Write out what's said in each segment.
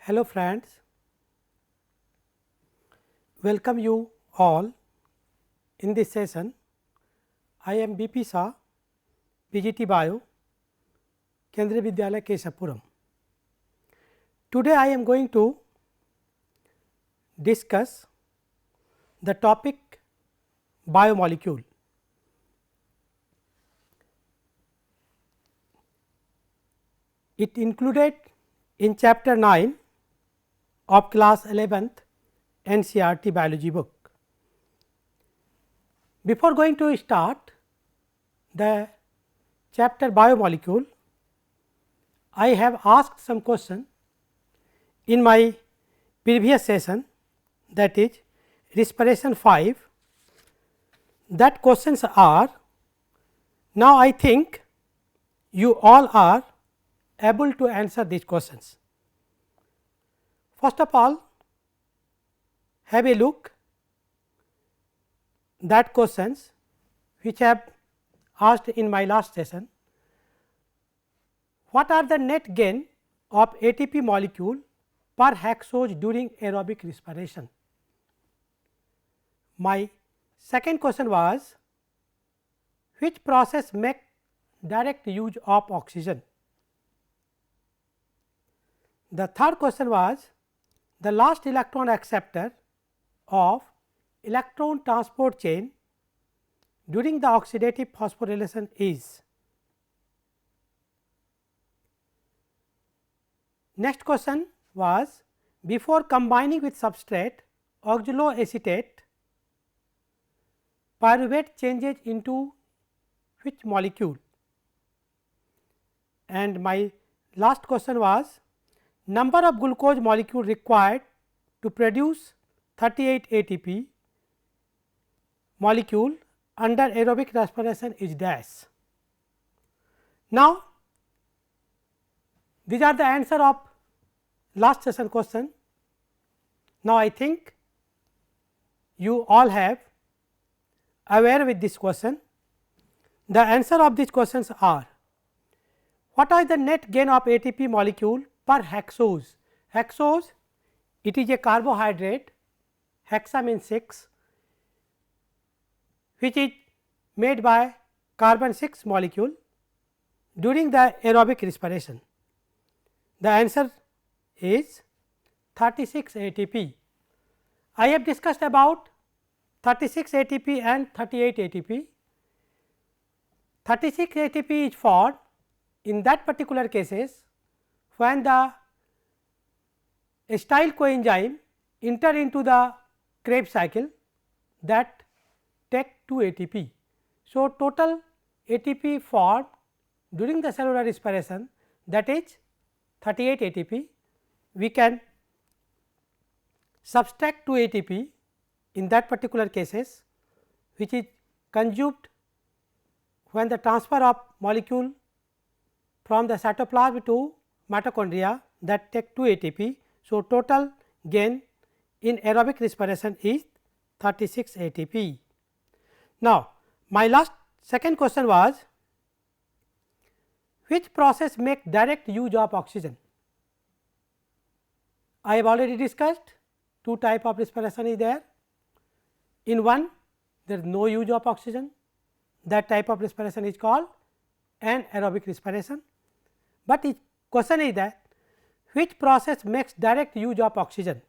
Hello friends, welcome you all in this session. I am BP Shah, PGT Bio, Kendriya Vidyalaya Keshapuram. Today I am going to discuss the topic biomolecule. It included in chapter 9 of class 11th NCERT biology book. Before going to start the chapter biomolecule, I have asked some question in my previous session, that is respiration 5. That questions are, now I think you all are able to answer these questions. First of all, have a look that questions which I have asked in my last session. What are the net gain of ATP molecule per hexose during aerobic respiration? My second question was, which process make direct use of oxygen? The third question was, the last electron acceptor of electron transport chain during the oxidative phosphorylation is. Next question was, before combining with substrate, oxaloacetate pyruvate changes into which molecule? And my last question was, number of glucose molecule required to produce 38 ATP molecule under aerobic respiration is dash. Now, these are the answer of last session question. Now, I think you all have aware with this question. The answer of these questions are, what are the net gain of ATP molecule per hexose? Hexose, it is a carbohydrate, hexa means 6, which is made by carbon 6 molecule during the aerobic respiration. The answer is 36 ATP. I have discussed about 36 ATP and 38 ATP. 36 ATP is formed in that particular cases when the acyl coenzyme enter into the Krebs cycle that take 2 ATP. So, total ATP formed during the cellular respiration, that is 38 ATP. We can subtract 2 ATP in that particular cases, which is consumed when the transfer of molecule from the cytoplasm to mitochondria, that take 2 ATP. So, total gain in aerobic respiration is 36 ATP. Now, my second question was, which process make direct use of oxygen? I have already discussed two type of respiration is there. In one, there is no use of oxygen, that type of respiration is called anaerobic respiration. But the question is that which process makes direct use of oxygen?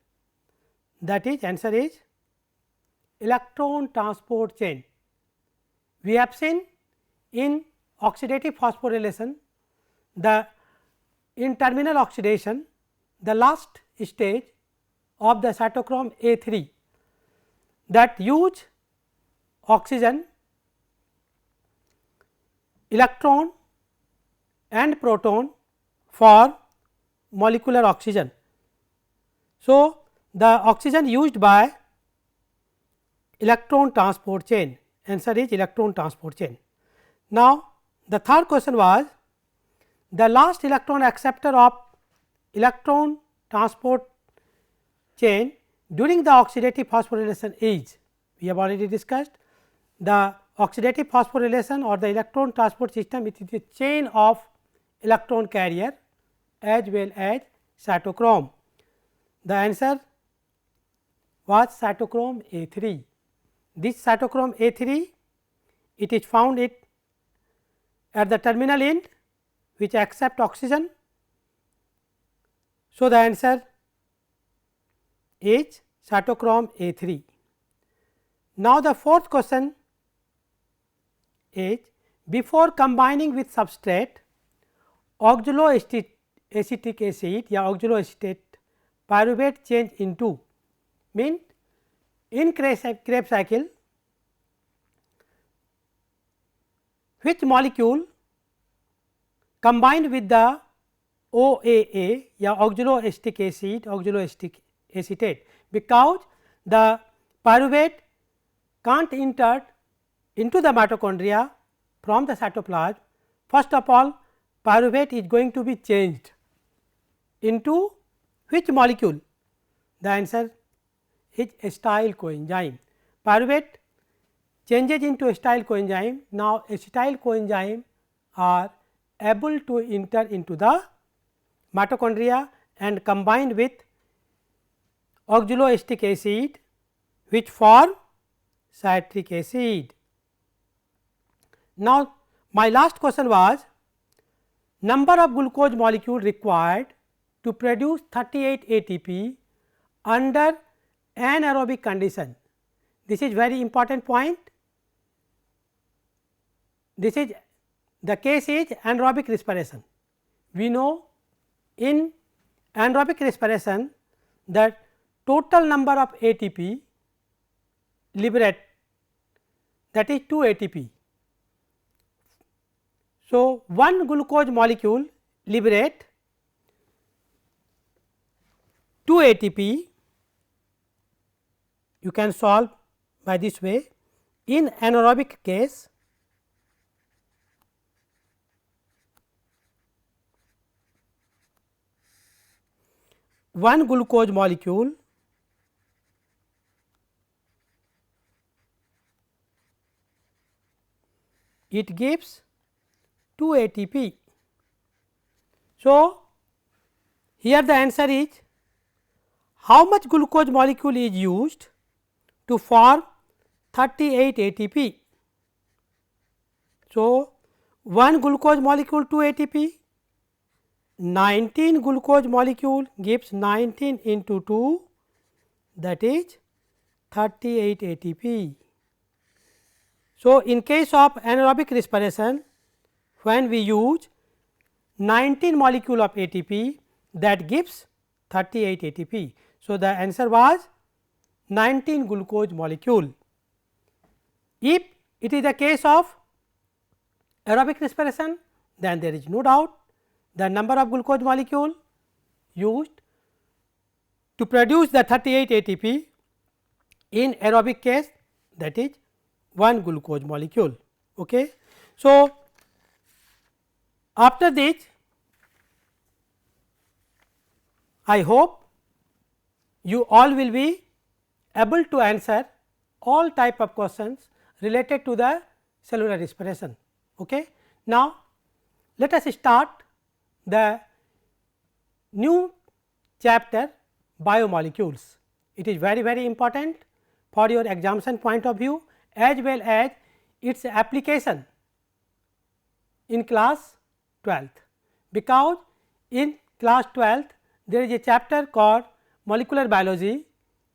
That is, answer is electron transport chain. We have seen in oxidative phosphorylation, in terminal oxidation, the last stage of the cytochrome A3 that use oxygen, electron and proton for molecular oxygen. So, the oxygen used by electron transport chain, answer is electron transport chain. Now, the third question was, the last electron acceptor of electron transport chain during the oxidative phosphorylation is. We have already discussed the oxidative phosphorylation or the electron transport system, it is a chain of electron carrier as well as cytochrome. the answer was cytochrome A3. This cytochrome A3, it is found at the terminal end which accept oxygen. So, the answer is cytochrome A3. Now, the fourth question is, before combining with substrate, oxaloacetic acid या oxaloacetate pyruvate change into, mean in Krebs cycle which molecule combined with the OAA या oxaloacetic acid, oxaloacetic acetate, because the pyruvate can't enter into the mitochondria from the cytoplasm. First of all, pyruvate is going to be changed into which molecule? The answer is acyl coenzyme. Pyruvate changes into acyl coenzyme. Now, acyl coenzyme are able to enter into the mitochondria and combine with oxaloacetic acid which form citric acid. Now, my last question was number of glucose molecule required to produce 38 ATP under anaerobic condition. This is very important point. This is the case is anaerobic respiration. We know in anaerobic respiration that total number of ATP liberate, that is 2 ATP. So, one glucose molecule liberate 2 ATP. You can solve by this way. In anaerobic case, one glucose molecule it gives 2 ATP. So, here the answer is how much glucose molecule is used to form 38 ATP. So, 1 glucose molecule 2 ATP, 19 glucose molecule gives 19 into 2, that is 38 ATP. So, in case of anaerobic respiration, when we use 19 molecule of ATP, that gives 38 ATP. So, the answer was 19 glucose molecule. If it is the case of aerobic respiration, then there is no doubt the number of glucose molecule used to produce the 38 ATP in aerobic case, that is 1 glucose molecule. Okay. So, after this I hope you all will be able to answer all type of questions related to the cellular respiration. Okay. Now, let us start the new chapter biomolecules. It is very important for your examination point of view as well as its application in class 12th, because in class 12th there is a chapter called molecular biology.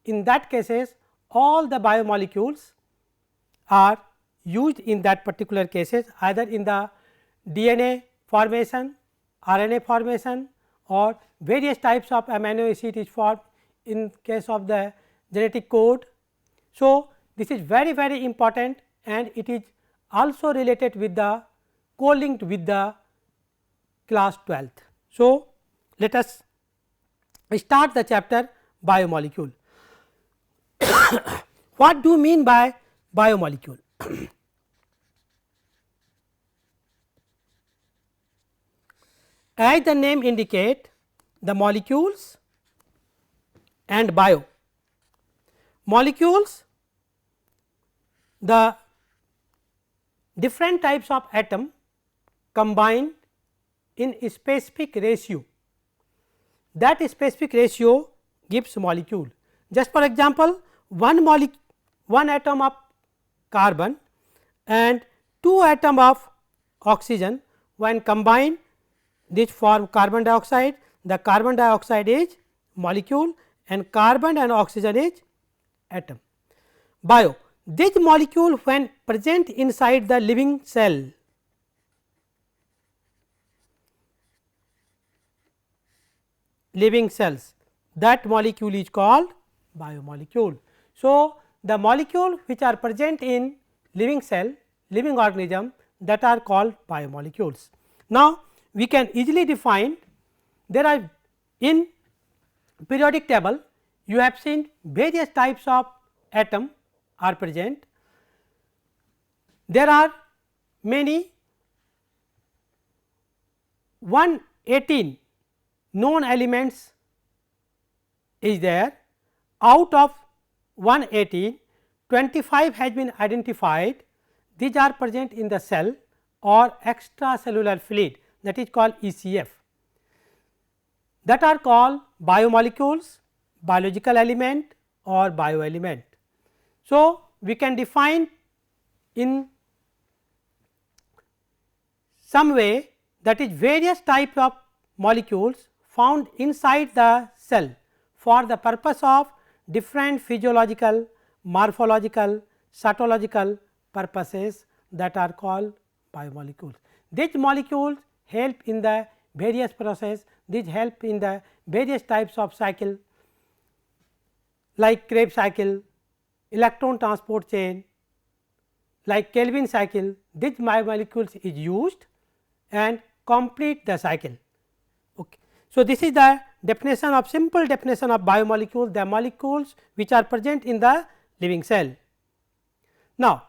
In that cases all the biomolecules are used in that particular cases, either in the DNA formation, RNA formation or various types of amino acid is formed in case of the genetic code. So, this is very important and it is also related with the co-linked with the class 12th. So, let us start the chapter biomolecule. What do you mean by biomolecule? As the name indicate, the molecules and bio. Molecules, the different types of atom combined in a specific ratio. That specific ratio gives molecule. Just for example, one atom of carbon and 2 atom of oxygen, when combined this form carbon dioxide. The carbon dioxide is molecule and carbon and oxygen is atom. Bio, this molecule when present inside the living cell that molecule is called biomolecule. So, the molecule which are present in living cell, living organism, that are called biomolecules. Now, we can easily define, there are in periodic table you have seen various types of atom are present. There are many 118 known elements is there. Out of 118, 25 has been identified. These are present in the cell or extracellular fluid, that is called ECF, that are called biomolecules, biological element or bioelement. So, we can define in some way, that is various types of molecules found inside the cell for the purpose of different physiological, morphological, cytological purposes, that are called biomolecules. These molecules help in the various process, these help in the various types of cycle like Krebs cycle, electron transport chain, like Kelvin cycle. These biomolecules is used and complete the cycle. Okay. So, this is the definition of simple definition of biomolecules, the molecules which are present in the living cell. Now,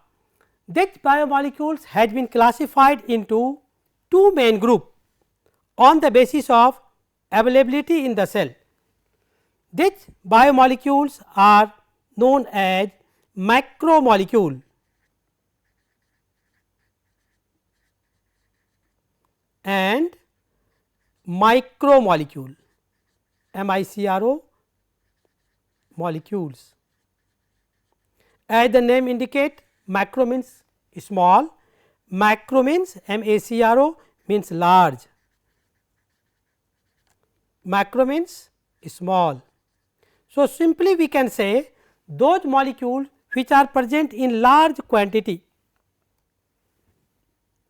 these biomolecules has been classified into two main group on the basis of availability in the cell. These biomolecules are known as macromolecule and micromolecule, MICRO molecules. As the name indicate, macro means small, macro means MACRO means large, macro means small. So, simply we can say those molecules which are present in large quantity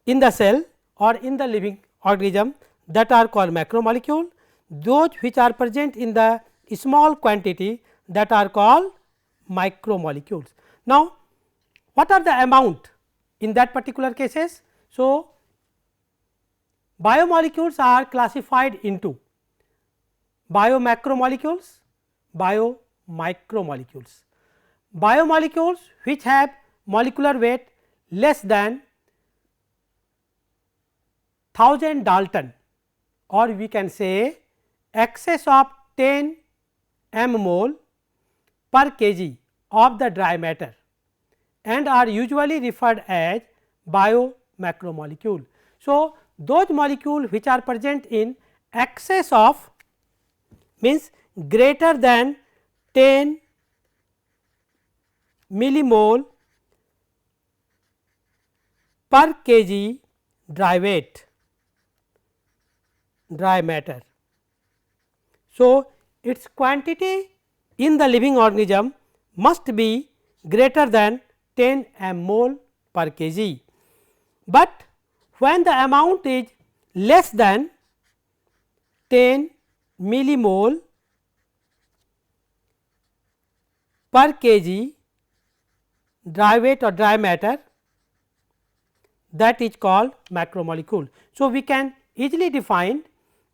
in the cell or in the living organism, that are called macromolecule. Those which are present in the small quantity, that are called micromolecules. Now, what are the amount in that particular cases? So, biomolecules are classified into biomacromolecules, biomicromolecules. Biomolecules which have molecular weight less than 1000 Dalton, or we can say excess of 10 mmol per kg of the dry matter, and are usually referred as biomacromolecule. So, those molecules which are present in excess of means greater than 10 millimole per kg dry weight, dry matter. So, its quantity in the living organism must be greater than 10 mmol per kg, but when the amount is less than 10 millimole per kg dry weight or dry matter, that is called macromolecule. So, we can easily define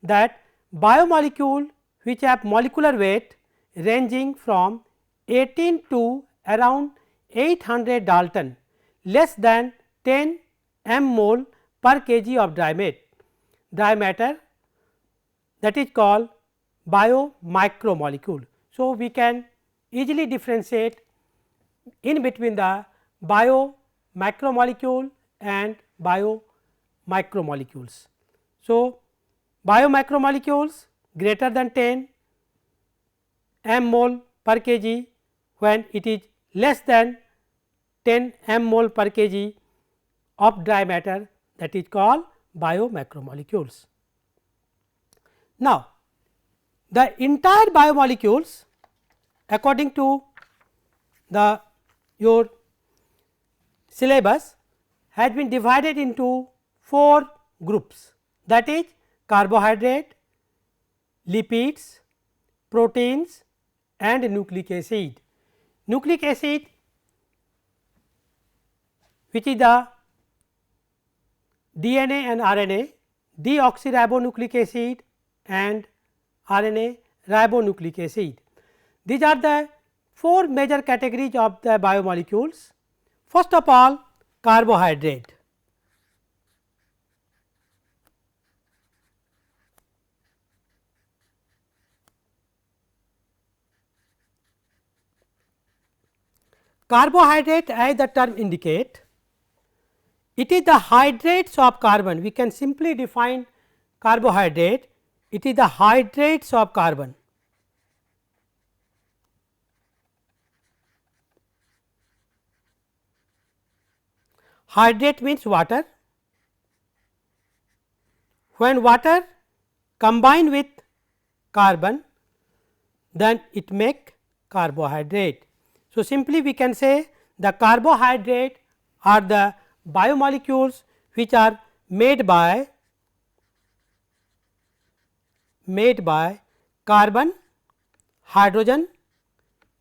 that biomolecule which have molecular weight ranging from 18 to around 800 Dalton, less than 10 mmol per kg of dry matter, that is called biomicromolecule. So, we can easily differentiate in between the biomacromolecule and biomicromolecules. So, biomicromolecules greater than 10 m mole per kg, when it is less than 10 m mole per kg of dry matter, that is called biomacromolecules. Now, the entire biomolecules according to the your syllabus has been divided into 4 groups, that is carbohydrate, lipids, proteins and nucleic acid. Nucleic acid, which is the DNA and RNA, deoxyribonucleic acid and RNA ribonucleic acid. These are the 4 major categories of the biomolecules. First of all, carbohydrate. Carbohydrate, as the term indicate, it is the hydrates of carbon. We can simply define carbohydrate, it is the hydrates of carbon. Hydrate means water. When water combine with carbon, then it make carbohydrate. So, simply we can say the carbohydrate are the biomolecules which are made by carbon, hydrogen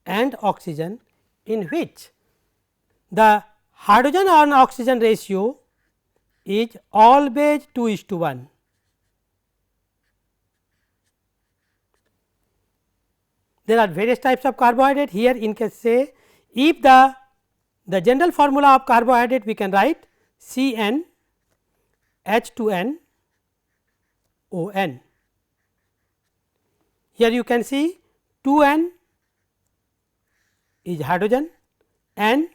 and oxygen, in which the hydrogen and oxygen ratio is always 2:1. There are various types of carbohydrate. Here in case say, if the general formula of carbohydrate we can write CN H2N ON. Here you can see 2N is hydrogen, N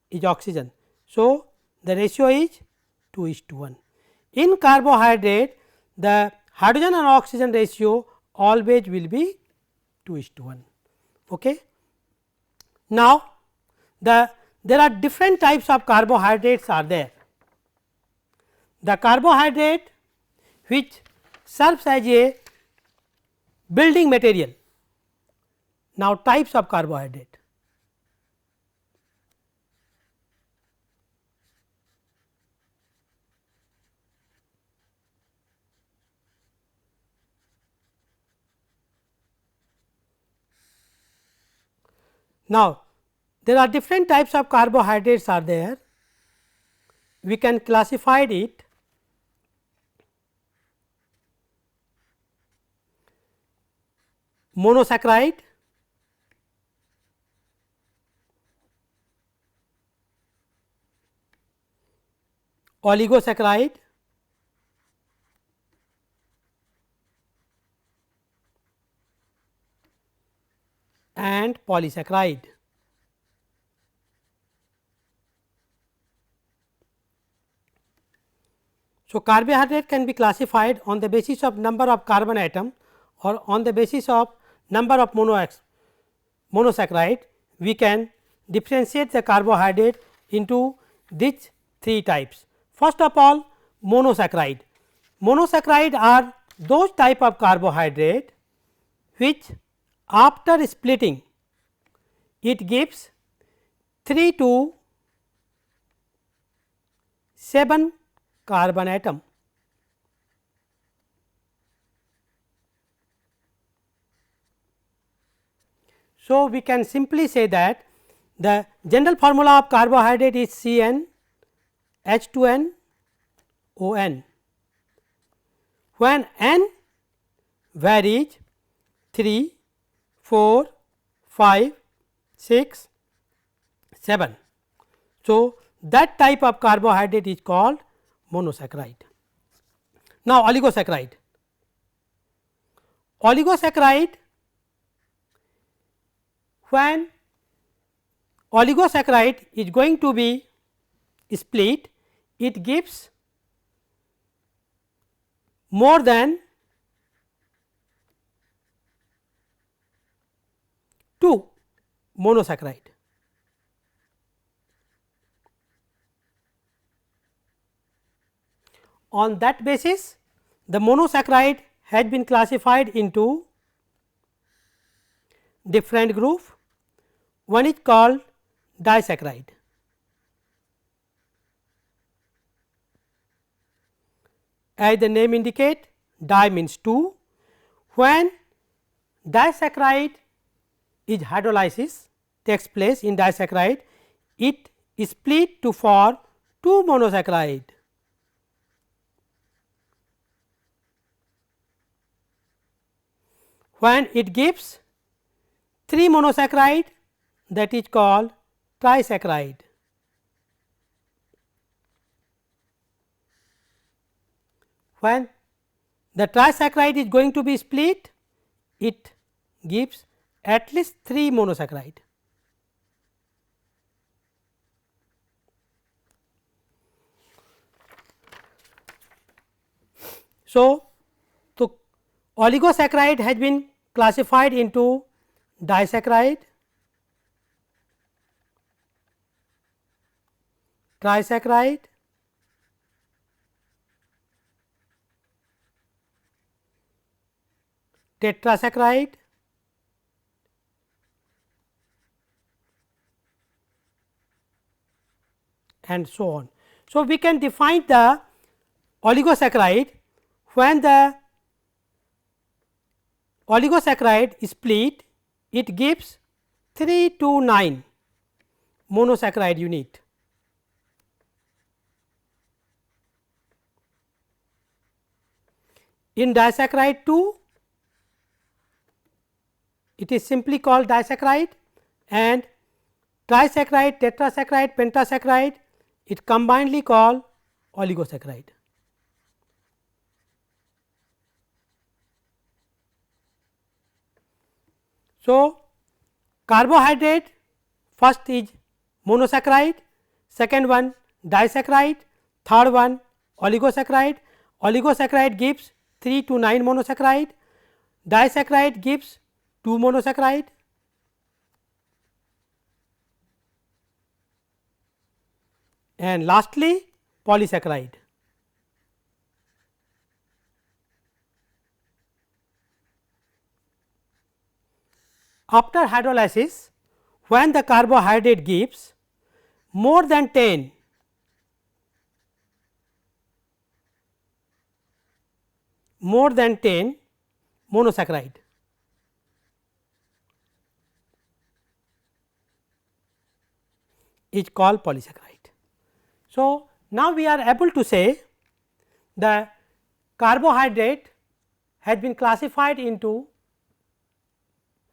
is oxygen. So, the ratio is 2:1. In carbohydrate, the hydrogen and oxygen ratio always will be 2:1. Okay. Now, there are different types of carbohydrates are there. The carbohydrate which serves as a building material. Now, types of carbohydrate. Now, there are different types of carbohydrates are there. We can classify it monosaccharide, oligosaccharide, and polysaccharide. So, carbohydrate can be classified on the basis of number of carbon atom or on the basis of number of monosaccharide. We can differentiate the carbohydrate into these 3 types. First of all, monosaccharide. Monosaccharide are those type of carbohydrate which after splitting it gives 3 to 7 carbon atom. So, we can simply say that the general formula of carbohydrate is CN H2N ON. When N varies 3, 4, 5, 6, 7. So, that type of carbohydrate is called monosaccharide. Now, oligosaccharide. Oligosaccharide, when oligosaccharide is going to be split, it gives more than to monosaccharide. On that basis, the monosaccharide has been classified into different group. One is called disaccharide. As the name indicate, di means 2. When disaccharide is hydrolysis takes place in disaccharide, it is split to form 2 monosaccharide. When it gives 3 monosaccharide, that is called trisaccharide. When the trisaccharide is going to be split, it gives at least 3 monosaccharide. So, oligosaccharide has been classified into disaccharide, trisaccharide, tetrasaccharide, and so on. So, we can define the oligosaccharide when the oligosaccharide is split, it gives 3 to 9 monosaccharide unit. In disaccharide 2, it is simply called disaccharide, and trisaccharide, tetrasaccharide, pentasaccharide, it combinedly called oligosaccharide. So, carbohydrate first is monosaccharide, second one disaccharide, third one oligosaccharide. Oligosaccharide gives 3 to 9 monosaccharide, disaccharide gives 2 monosaccharide, and lastly polysaccharide. After hydrolysis, when the carbohydrate gives more than 10 monosaccharide, is called polysaccharide. So, now we are able to say the carbohydrate has been classified into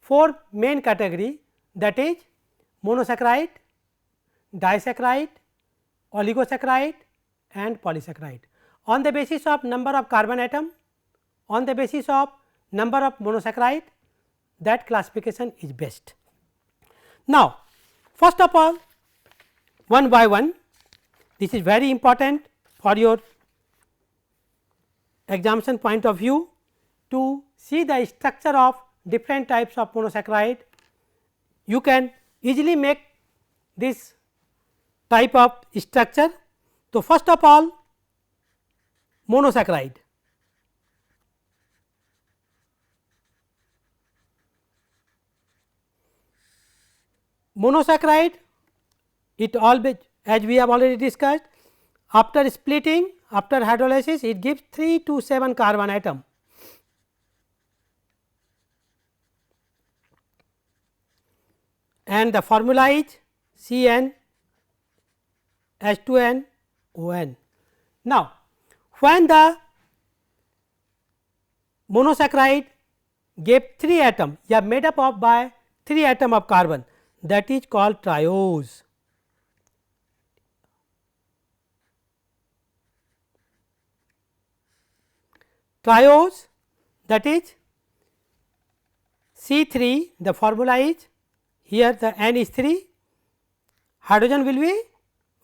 4 main category, that is monosaccharide, disaccharide, oligosaccharide and polysaccharide. On the basis of number of carbon atom, on the basis of number of monosaccharide, that classification is best. Now, first of all, one by one, this is very important for your examination point of view to see the structure of different types of monosaccharide. You can easily make this type of structure. So, first of all, monosaccharide. Monosaccharide, it always, as we have already discussed, after splitting, after hydrolysis, it gives 3 to 7 carbon atom. And the formula is CN H2N ON. Now, when the monosaccharide gave 3 atom, yeah, made up of by 3 atom of carbon, that is called triose. Triose, that is C3, the formula is, here the N is 3, hydrogen will be,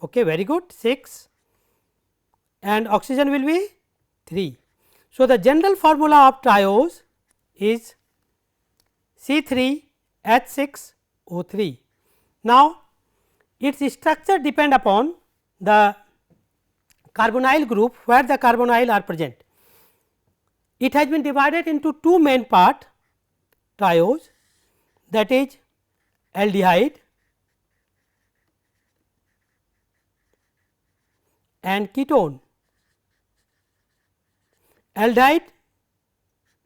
okay, very good, 6 and oxygen will be 3. So, the general formula of triose is C3 H6O3. Now, its structure depend upon the carbonyl group where the carbonyl are present. It has been divided into two main part triose, that is aldehyde and ketone. Aldehyde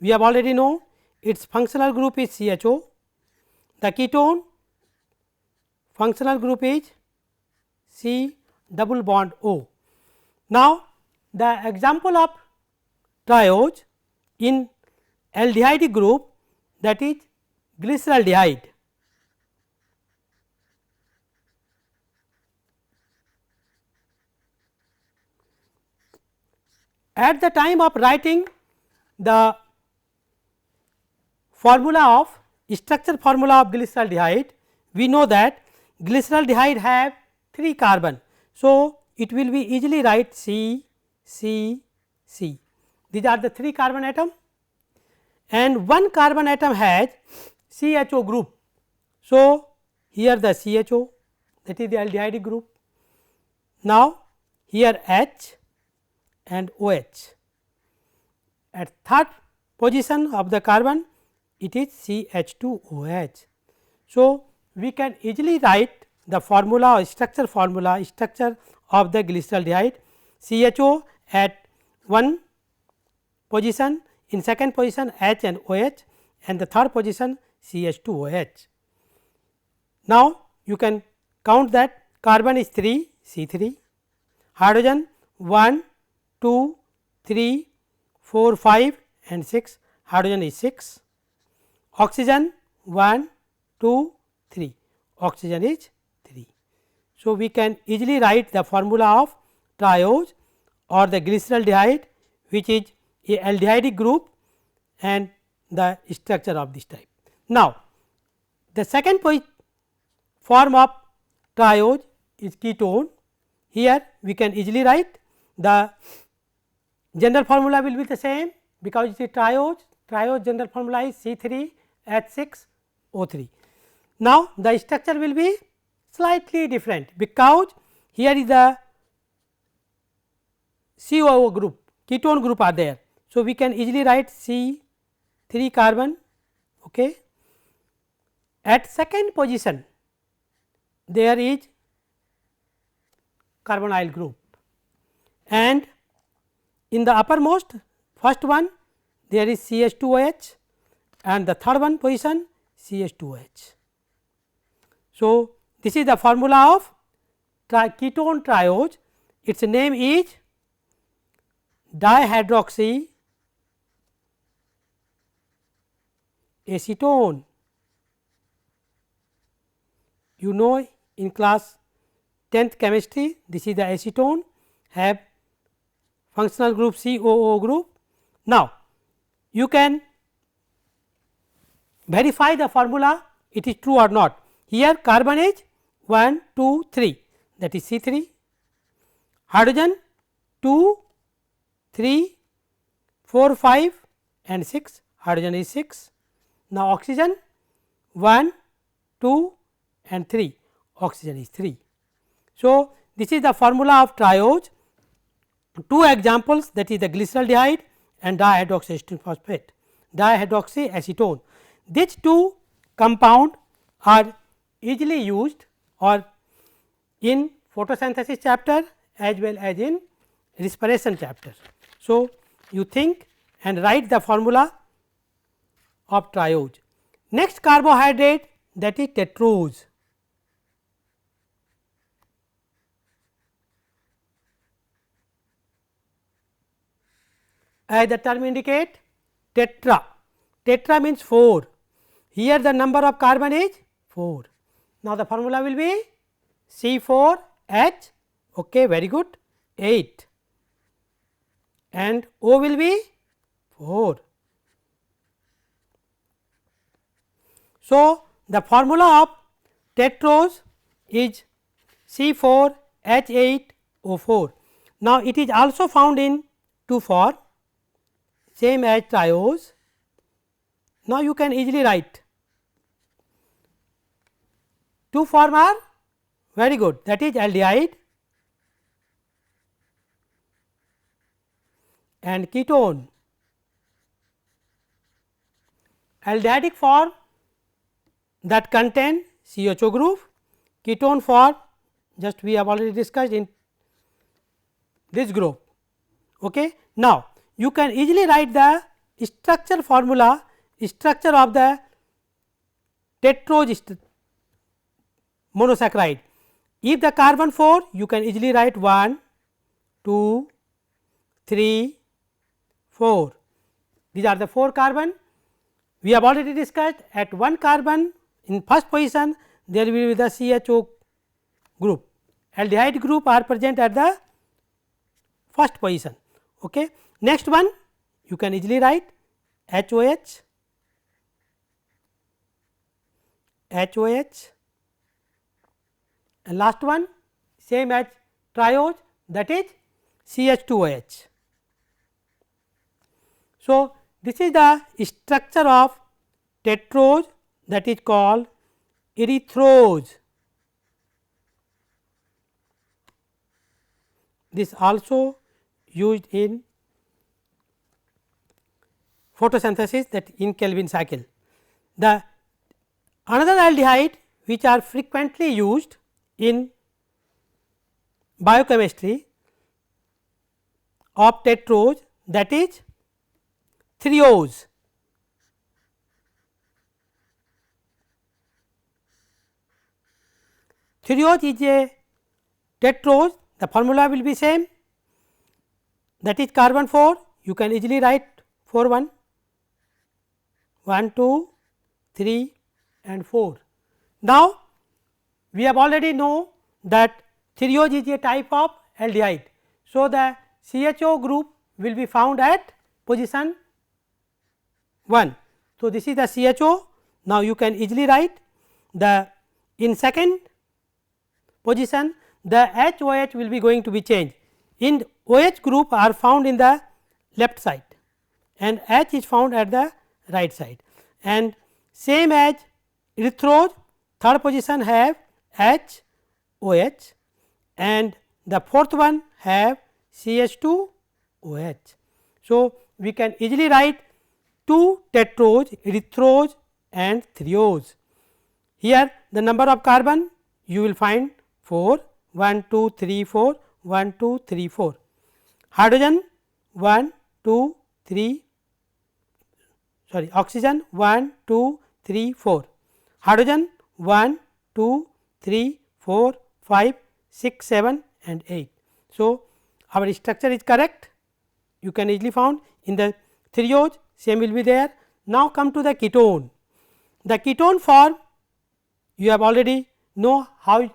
we have already know its functional group is CHO, the ketone functional group is C double bond O. Now, the example of triose in aldehyde group, that is glyceraldehyde. At the time of writing the formula of structure formula of glyceraldehyde, we know that glyceraldehyde have 3 carbon. So, it will be easily write C, C, C. These are the 3 carbon atom and 1 carbon atom has CHO group. So, here the CHO, that is the aldehyde group. Now, here H and OH. At third position of the carbon, it is CH2OH. So, we can easily write the formula or structure of the glyceraldehyde. CHO at one position, in second position H and OH, and the third position CH2OH. Now, you can count that carbon is 3 C3, hydrogen 1, 2, 3, 4, 5 and 6, hydrogen is 6, oxygen 1, 2, 3, oxygen is 3. So, we can easily write the formula of triose or the glyceraldehyde, which is a aldehyde group and the structure of this type. Now, the second form of triose is ketone. Here we can easily write the general formula will be the same, because it is triose general formula is C3H6O3. Now, the structure will be slightly different, because here is the COO group, ketone group are there. So, we can easily write C3 carbon. Okay. At second position there is carbonyl group, and in the uppermost first one there is CH2OH and the third one position CH2OH. So, this is the formula of ketone triose. Its name is dihydroxy acetone. You know in class 10th chemistry, this is the acetone, have functional group COO group. Now, you can verify the formula, it is true or not. Here carbon is 1, 2, 3, that is C3, hydrogen 2, 3, 4, 5 and 6, hydrogen is 6. Now, oxygen 1, 2 and 3, oxygen is 3. So, this is the formula of triose. Two examples, that is the glyceraldehyde and dihydroxyacetone phosphate, dihydroxyacetone. These two compound are easily used or in photosynthesis chapter as well as in respiration chapter. So, you think and write the formula of triose. Next carbohydrate, that is tetrose. As the term indicate, tetra, tetra means 4, here the number of carbon is 4. Now, the formula will be C4H, okay, very good, 8 and O will be 4. So, the formula of tetrose is C4H8O4. Now, it is also found in 2 form, same as triose. Now, you can easily write two form are very good, that is aldehyde and ketone. Aldehydic form that contain CHO group, ketone form just we have already discussed in this group. Okay. Now, you can easily write the structure formula, structure of the tetrose monosaccharide. If the carbon 4, you can easily write 1, 2, 3, 4. These are the 4 carbon. We have already discussed at 1 carbon in first position there will be the CHO group. Aldehyde group are present at the first position. Okay. Next one you can easily write HOH, HOH, and last one same as triose, that is CH2OH. So, this is the structure of tetrose, that is called erythrose. This also used in photosynthesis, that in Calvin cycle. The another aldehyde which are frequently used in biochemistry of tetrose, that is threose. Threose is a tetrose, the formula will be same, that is carbon 4, you can easily write 4 1, 1 2, 3 and 4. Now, we have already know that threose is a type of aldehyde. So, the CHO group will be found at position 1. So, this is the CHO. Now, you can easily write the in second position the HOH will be going to be changed. In OH group are found in the left side and H is found at the right side, and same as erythrose third position have HOH and the fourth one have CH2OH. So, we can easily write 2 tetrose, erythrose and threose. Here the number of carbon you will find 4, 1 2 3 4, 1 2 3 4. Hydrogen 1 2 3, sorry, oxygen 1 2 3 4, hydrogen 1 2 3 4 5 6 7 and 8. So, our structure is correct, you can easily found in the threose same will be there. Now, come to the ketone. The ketone form you have already know how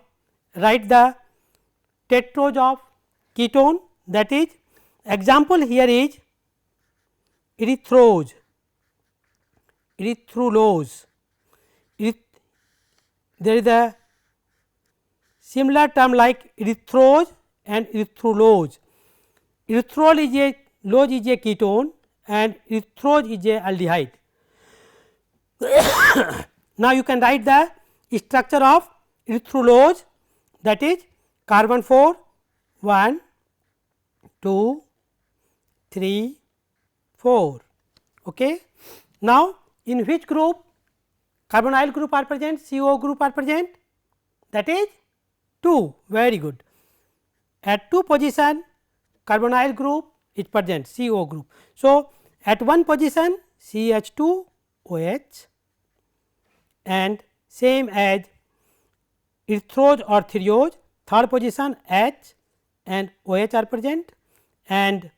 write the tetrose of ketone, that is example here is erythrose, erythrulose. There is a similar term like erythrose and erythrulose. Erythrol is a lose is a ketone and erythrose is a aldehyde. Now, you can write the structure of erythrulose, that is carbon 4 1 2 3 4. Okay. Now, in which group carbonyl group are present, CO group are present, that is 2, very good. At 2 position carbonyl group is present, CO group. So, at 1 position CH2OH and same as erythrose or threose, third position H and OH are present, and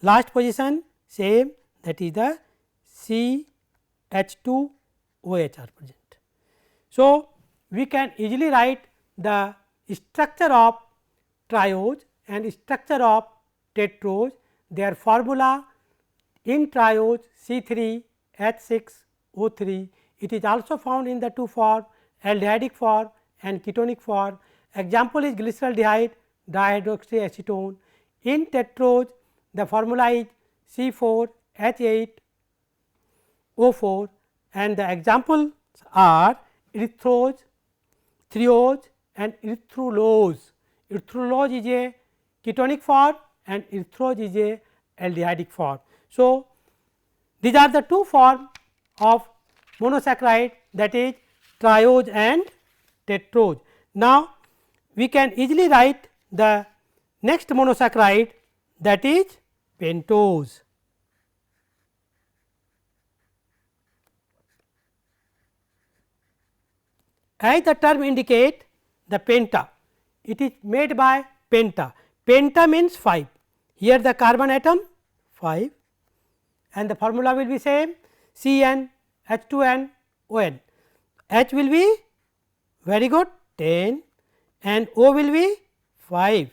last position same, that is the CH2OH are present. So, we can easily write the structure of triose and structure of tetrose, their formula in triose C3H6O3, it is also found in the 2 form, aldehydic form and ketonic form. Example is glyceraldehyde, dihydroxyacetone. In tetrose the formula is C4H8O4 and the examples are erythrose, threose and erythrulose. Erythrulose is a ketonic form and erythrose is a aldehydic form. So, these are the two forms of monosaccharide, that is triose and tetrose. Now, we can easily write the next monosaccharide, that is pentose. As the term indicate, the penta, it is made by penta. Penta means 5. Here the carbon atom 5 and the formula will be same, Cn, H2n, On. H will be very good 10 and O will be 5.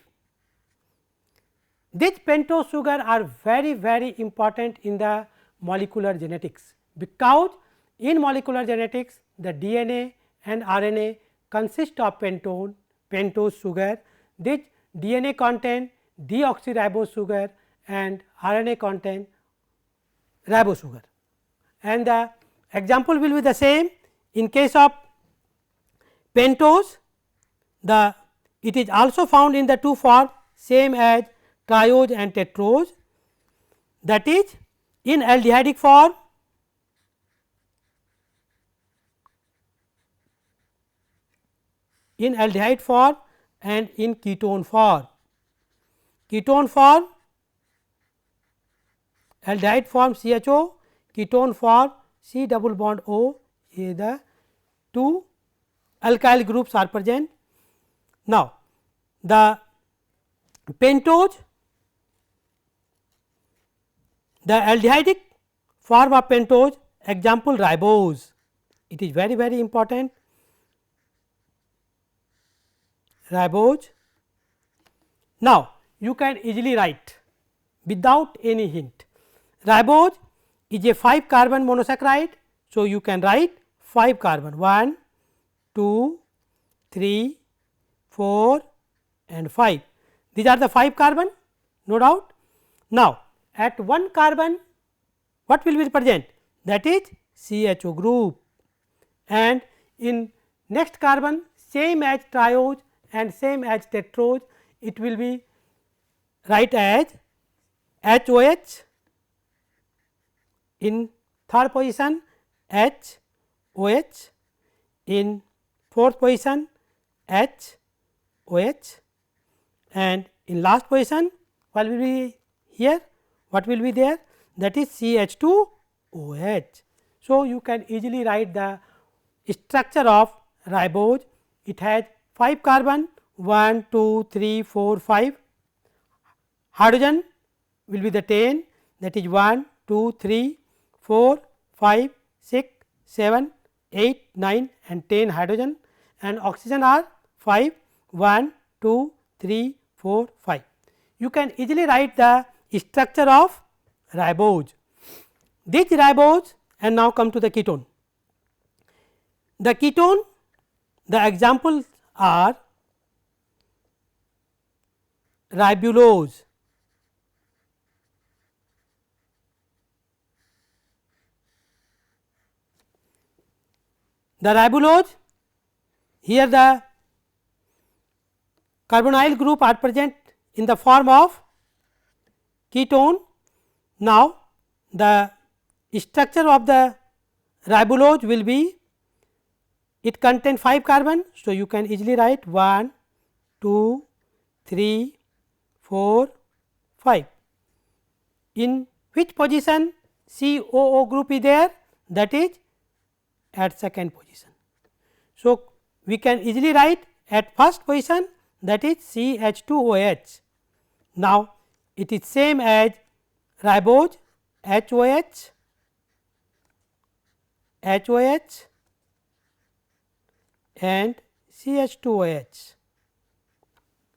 These pentose sugar are very important in the molecular genetics, because in molecular genetics the DNA and RNA consist of pentose sugar. This DNA contain deoxyribose sugar and RNA contain ribose sugar, and the example will be the same. In case of pentose, it is also found in the two form same as triose and tetrose, that is in aldehydic form and in ketone form. Ketone form, aldehyde form CHO, ketone form C double bond O, is the two alkyl groups are present. Now, the pentose, the aldehydic form of pentose, example ribose, it is very important, ribose. Now, you can easily write without any hint, ribose is a 5 carbon monosaccharide. So, you can write 5 carbon 1, 2, 3, 4 and 5. These are the 5 carbon, no doubt. Now, at 1 carbon what will be present, that is CHO group, and in next carbon same as triose and same as tetrose, it will be write as HOH, in third position HOH, in fourth position HOH, and in last position what will be here, what will be there, that is CH2OH. So, you can easily write the structure of ribose. It has 5 carbon 1, 2, 3, 4, 5, hydrogen will be the 10, that is 1, 2, 3, 4, 5, 6, 7, 8, 9 and 10 hydrogen, and oxygen are 5, 1, 2, 3, 4, 5. You can easily write the structure of ribose. This ribose, and now come to the ketone. The ketone, the examples are ribulose, the ribulose, here the carbonyl group are present in the form of ketone. Now, the structure of the ribulose will be, it contains 5 carbon. So, you can easily write 1, 2, 3, 4, 5. In which position COO group is there, that is at second position. So, we can easily write at first position, that is CH2OH. Now, it is same as ribose HOH, HOH and CH2OH.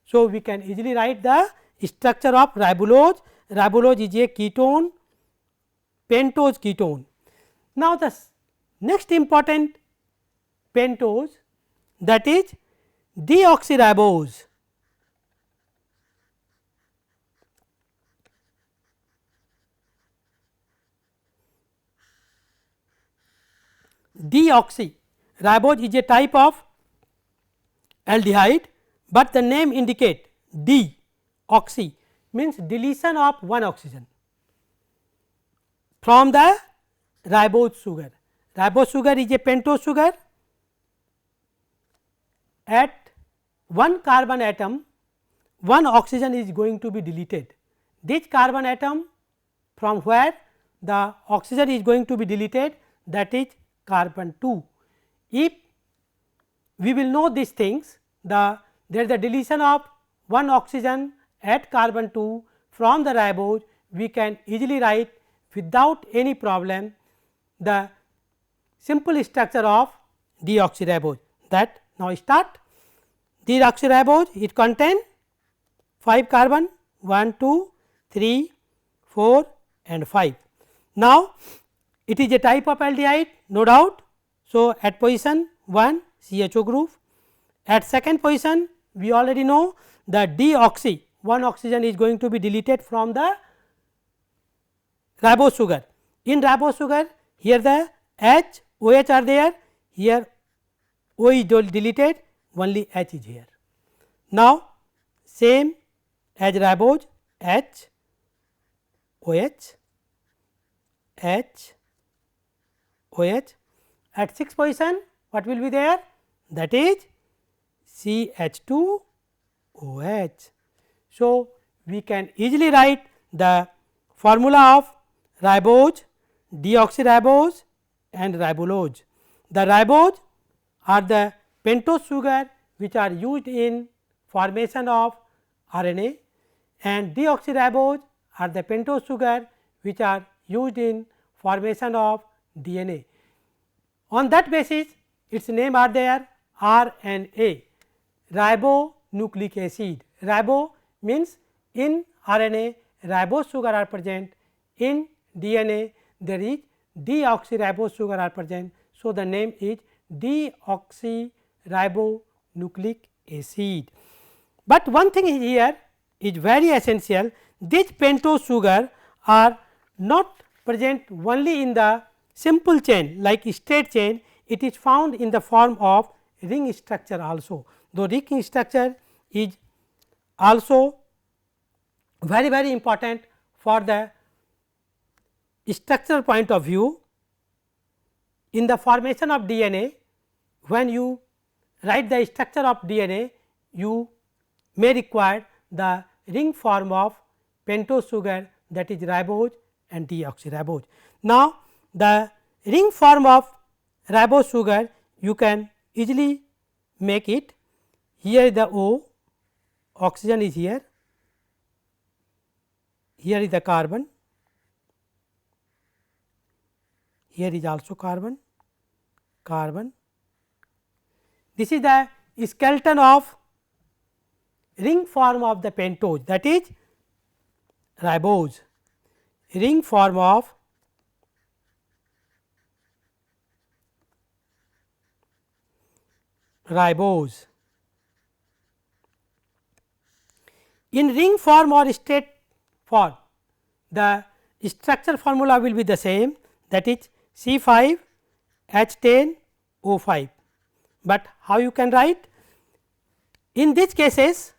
So, we can easily write the structure of ribulose. Ribulose is a ketone, pentose ketone. Now, the next important pentose, that is deoxyribose. Deoxyribose is a type of aldehyde, but the name indicate deoxy means deletion of one oxygen from the ribose sugar. Ribose sugar is a pentose sugar. At one carbon atom, one oxygen is going to be deleted. This carbon atom from where the oxygen is going to be deleted, that is carbon 2. If we will know these things, there is the deletion of one oxygen at carbon 2 from the ribose, we can easily write without any problem the simple structure of deoxyribose. That now start. Deoxyribose, it contain 5 carbon 1, 2, 3, 4 and 5. Now, it is a type of aldehyde, no doubt. So, at position 1 CHO group, at second position we already know the deoxy, one oxygen is going to be deleted from the ribose sugar. In ribose sugar, here the H, OH are there, here O is deleted, only H is here. Now, same as ribose, H, OH, H, OH. At 6th position, what will be there? That is CH2 OH. So, we can easily write the formula of ribose, deoxyribose and ribulose. The ribose are the pentose sugar which are used in formation of RNA, and deoxyribose are the pentose sugar which are used in formation of DNA. On that basis, its name are there RNA, ribonucleic acid. Ribo means in RNA ribose sugar are present, in DNA there is deoxyribose sugar are present. So, the name is deoxyribonucleic acid. But one thing is here is very essential, these pentose sugar are not present only in the simple chain like straight chain, it is found in the form of ring structure also. The ring structure is also very important for the structural point of view. In the formation of DNA, when you write the structure of DNA, you may require the ring form of pentose sugar, that is ribose and deoxyribose. Now, the ring form of ribose sugar you can easily make it. Here is the O, oxygen is here, here is the carbon, here is also carbon, carbon. This is the skeleton of ring form of the pentose, that is ribose, ring form of ribose. In ring form or straight form, the structure formula will be the same, that is C5 H10 O5, but how you can write? In these cases,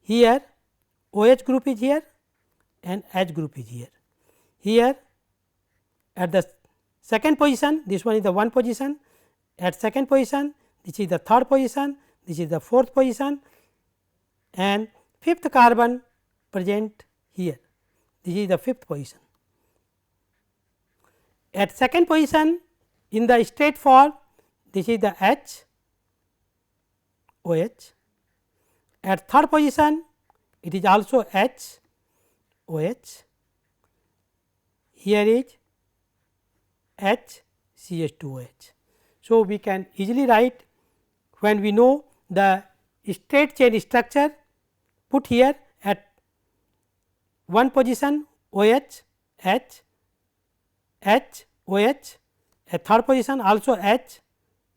here OH group is here and H group is here. Here at the second position, this one is the one position, at second position this is the third position, this is the fourth position and fifth carbon present here, this is the fifth position. At second position in the straight form, this is the H, OH. At third position, it is also H, OH. Here is H, CH2OH. So, we can easily write when we know the straight chain structure, put here at one position OH, H, H, OH, a third position also H,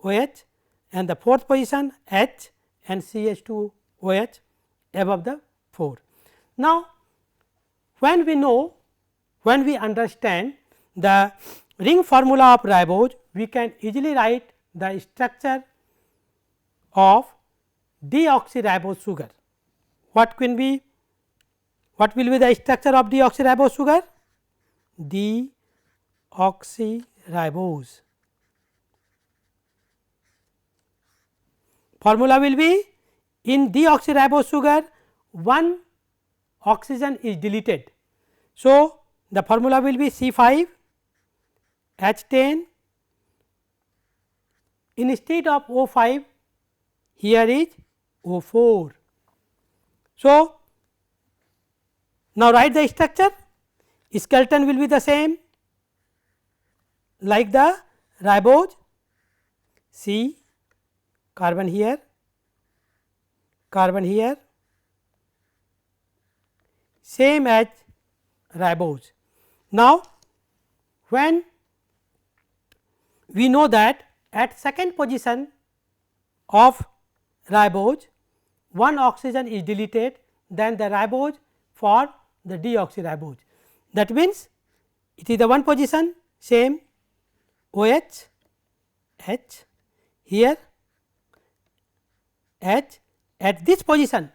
OH and the fourth position H and CH2OH above the 4. Now, when we know, when we understand the ring formula of ribose, we can easily write the structure of deoxyribose sugar. What will be the structure of deoxyribose sugar? Deoxyribose. Formula will be, in deoxyribose sugar one oxygen is deleted. So, the formula will be C5 H10, instead of O5 here is O4. So, now write the structure. Skeleton will be the same like the ribose, C carbon here, same as ribose. Now, when we know that at second position of ribose one oxygen is deleted, then the ribose for the deoxyribose. That means, it is the one position same OH, H here H, at this position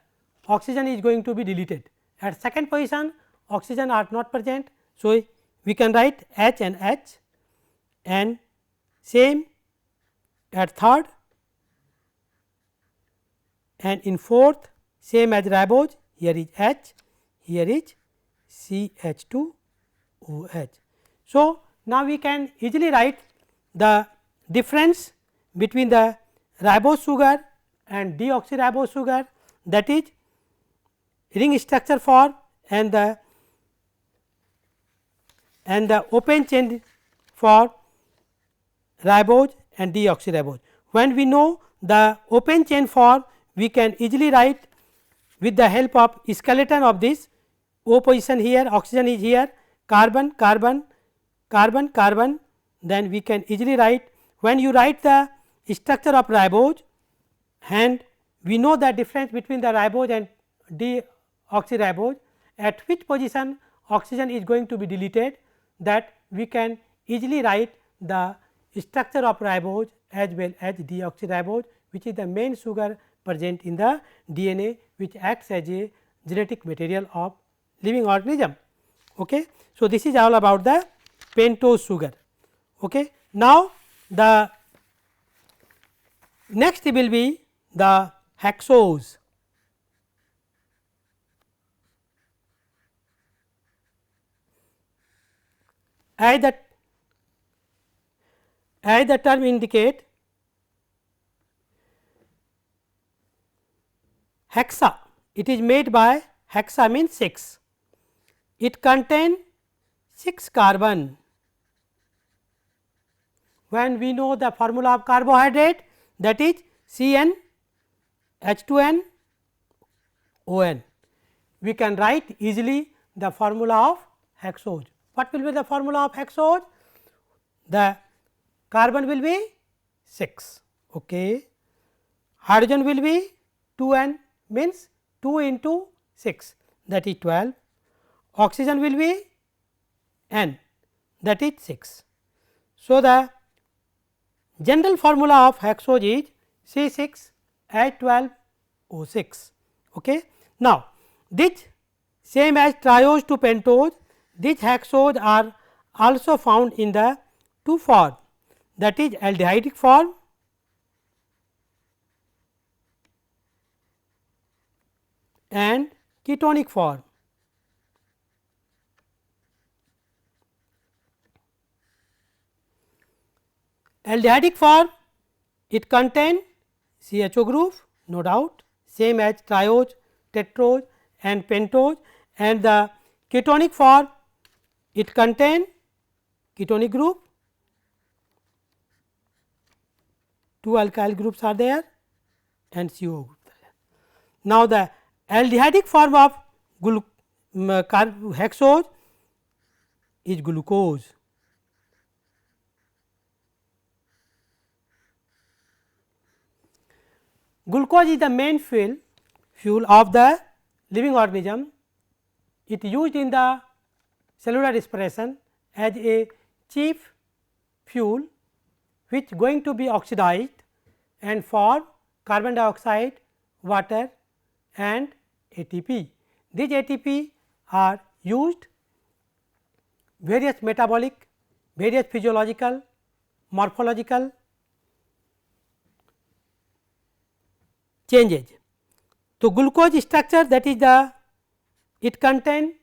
oxygen is going to be deleted, at second position oxygen are not present. So, we can write H and same at third and in fourth same as ribose, here is H, here is CH2OH. So, now we can easily write the difference between the ribose sugar and deoxyribose sugar, that is ring structure form and the open chain for ribose and deoxyribose. When we know the open chain form, we can easily write with the help of skeleton of this O position here, oxygen is here, carbon, then we can easily write. When you write the structure of ribose and we know the difference between the ribose and deoxyribose, at which position oxygen is going to be deleted, that we can easily write the structure of ribose as well as deoxyribose, which is the main sugar present in the DNA, which acts as a genetic material of living organism. Okay. So, this is all about the pentose sugar. Okay. Now, the next will be the hexose. As the term indicate, hexa, it is made by hexa means 6. It contains 6 carbon. When we know the formula of carbohydrate, that is CN H2N ON, we can write easily the formula of hexose. What will be the formula of hexose? The carbon will be 6, okay. Hydrogen will be 2N, means 2 into 6, that is 12. Oxygen will be N, that is 6. So, the general formula of hexose is C6H12O6. Okay. Now, this same as triose to pentose, these hexose are also found in the two form, that is aldehydic form and ketonic form. Aldehydic form, it contain CHO group, no doubt, same as triose, tetrose and pentose, and the ketonic form, it contain ketonic group, 2 alkyl groups are there and CO group. Now, the aldehydic form of hexose is glucose. Glucose is the main fuel of the living organism. It is used in the cellular respiration as a chief fuel, which going to be oxidized and form carbon dioxide, water and ATP. These ATP are used various metabolic, various physiological, morphological changes. So, glucose structure, that is the it contain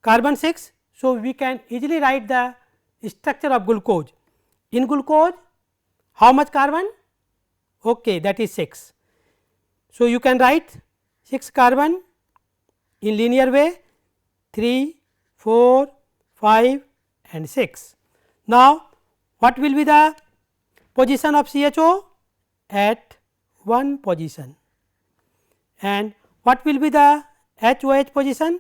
carbon 6. So, we can easily write the structure of glucose. In glucose how much carbon? Okay, that is 6. So, you can write 6 carbon in linear way 3, 4, 5 and 6. Now, what will be the position of CHO? At 1 position, and what will be the HOH position?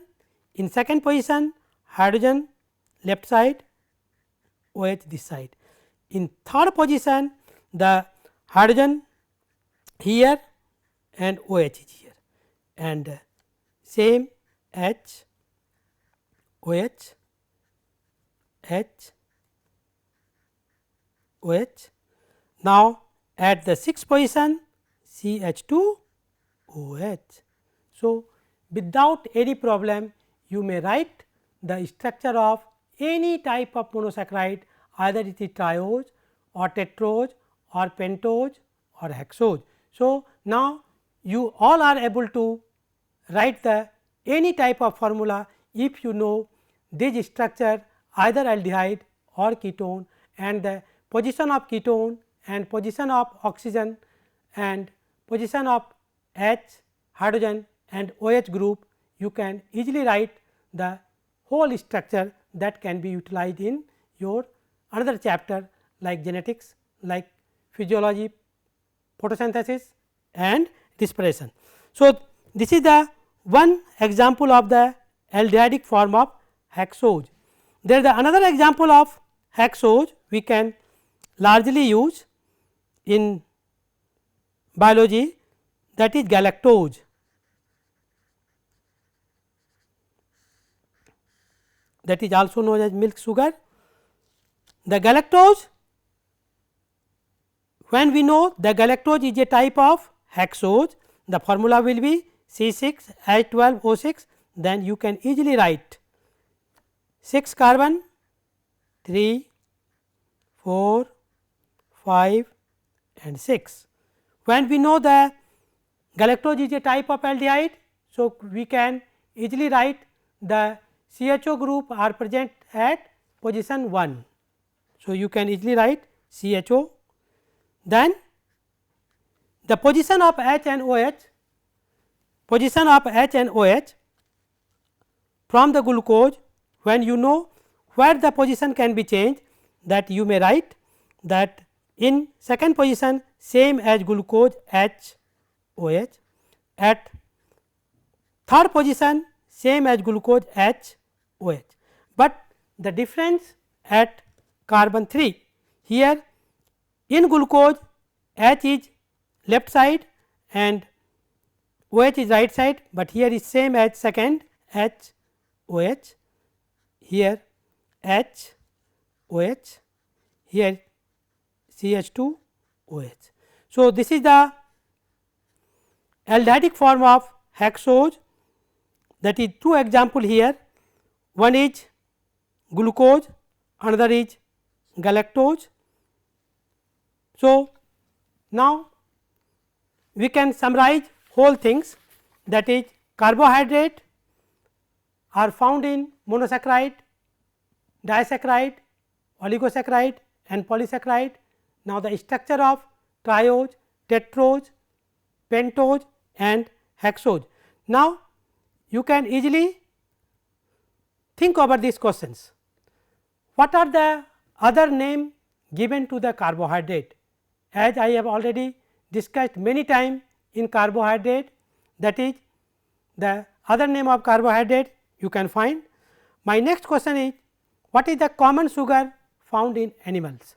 In second position, hydrogen left side, OH this side. In third position, the hydrogen here and OH is here, and same H, OH, H, OH. Now, at the sixth position, CH2 OH. So, without any problem you may write the structure of any type of monosaccharide, either it is triose or tetrose or pentose or hexose. So, now you all are able to write the any type of formula if you know this structure, either aldehyde or ketone, and the position of ketone and position of oxygen and position of H, hydrogen and OH group, you can easily write the whole structure that can be utilized in your another chapter like genetics, like physiology, photosynthesis and respiration. So, this is the one example of the aldehydic form of hexose. There is the another example of hexose we can largely use in biology, that is galactose. That is also known as milk sugar. The galactose, when we know the galactose is a type of hexose, the formula will be C6H12O6, then you can easily write 6 carbon 3, 4, 5 and 6. When we know the galactose is a type of aldehyde, so we can easily write the CHO group are present at position 1. So, you can easily write CHO, then the position of H and OH, position of H and OH from the glucose, when you know where the position can be changed, that you may write that in second position same as glucose H OH, at third position same as glucose H OH, but the difference at carbon 3, here in glucose H is left side and OH is right side, but here is same as second H OH, here H OH, here CH2 OH. So, this is the aldehydic form of hexose, that is two example here, one is glucose, another is galactose. So, now we can summarize whole things, that is carbohydrate are found in monosaccharide, disaccharide, oligosaccharide and polysaccharide. Now, the structure of triose, tetrose, pentose and hexose. Now, you can easily think over these questions. What are the other name given to the carbohydrate? As I have already discussed many times in carbohydrate, that is the other name of carbohydrate you can find. My next question is, what is the common sugar found in animals?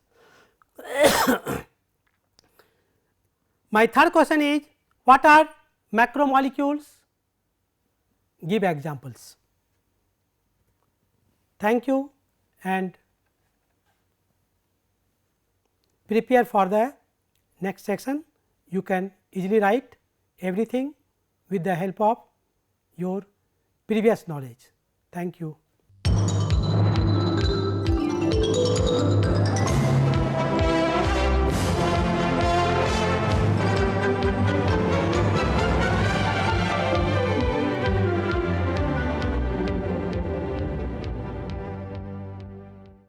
My third question is, what are macromolecules? Give examples. Thank you and prepare for the next section. You can easily write everything with the help of your previous knowledge. Thank you.